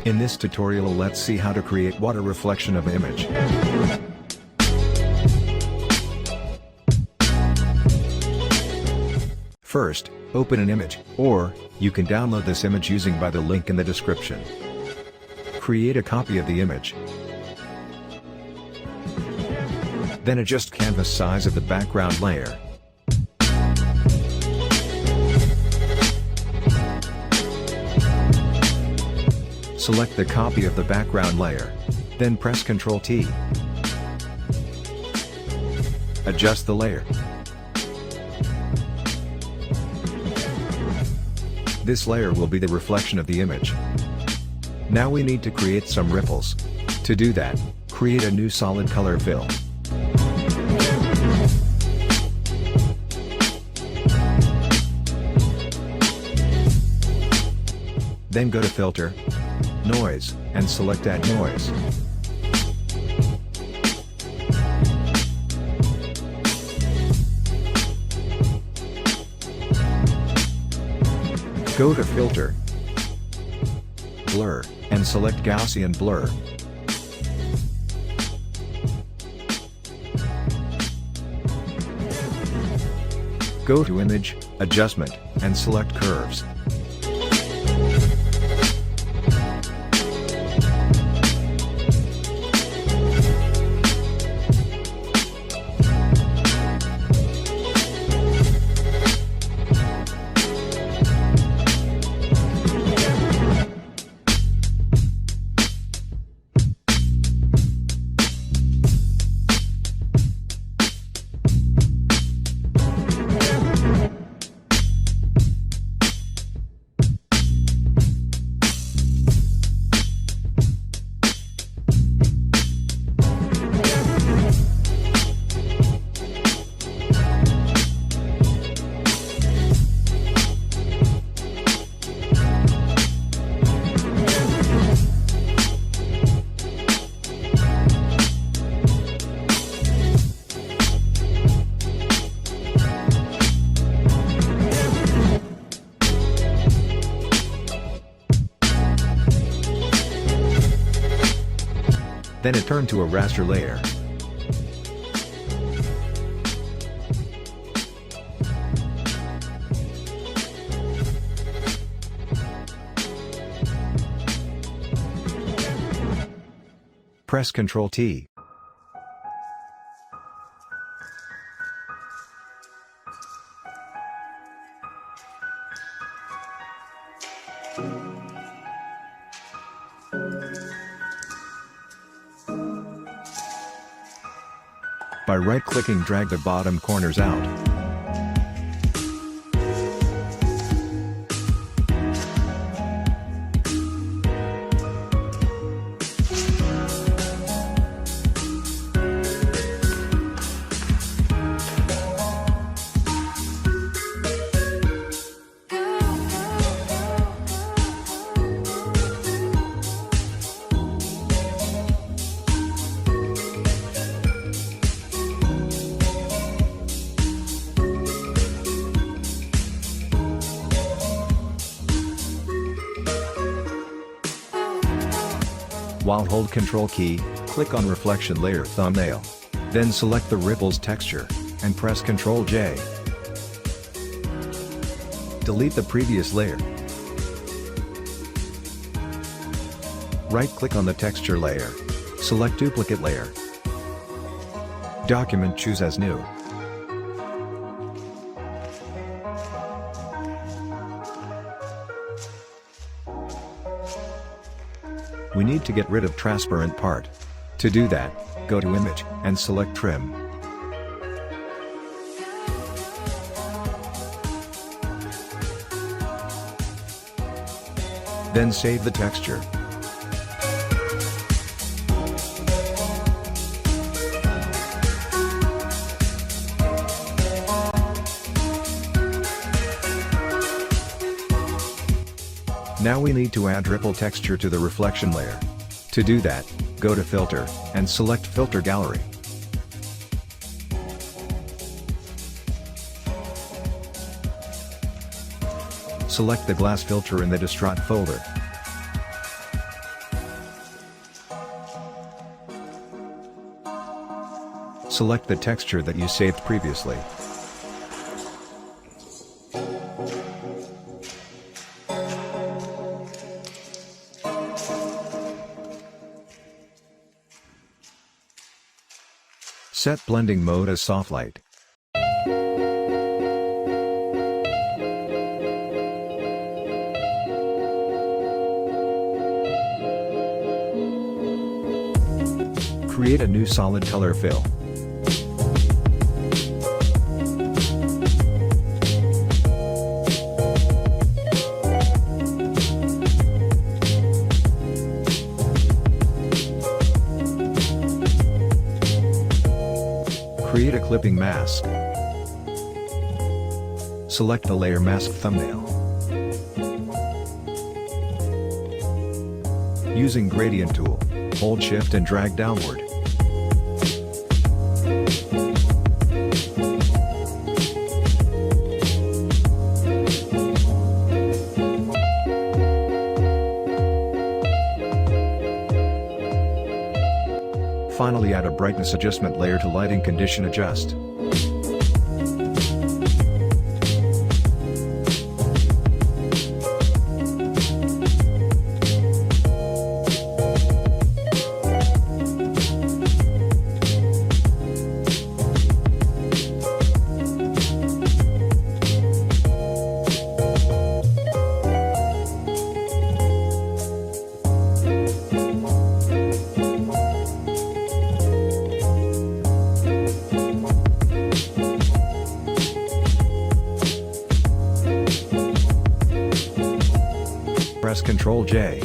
In this tutorial let's see how to create water reflection of image. First, open an image, or you can download this image using by the link in the description. Create a copy of the image. Then adjust canvas size of the background layer. Select the copy of the background layer. Then press Ctrl T. Adjust the layer. This layer will be the reflection of the image. Now we need to create some ripples. To do that, create a new solid color fill. Then go to Filter, Noise, and select Add Noise. Go to Filter, Blur, and select Gaussian Blur. Go to Image, Adjustment, and select Curves. Then it turned to a raster layer. Press Ctrl T. By right-clicking, drag the bottom corners out. While hold Ctrl key, click on Reflection Layer Thumbnail. Then select the Ripples texture, and press Ctrl J. Delete the previous layer. Right-click on the texture layer. Select Duplicate Layer. Document, choose as New. We need to get rid of transparent part. To do that, go to Image, and select Trim. Then save the texture. Now we need to add ripple texture to the reflection layer. To do that, go to Filter, and select Filter Gallery. Select the glass filter in the Distraught folder. Select the texture that you saved previously. Set blending mode as soft light. Create a new solid color fill. Create a clipping mask. Select the layer mask thumbnail. Using gradient tool, hold shift and drag downward. Finally, add a brightness adjustment layer to lighting condition adjust. Press Ctrl J.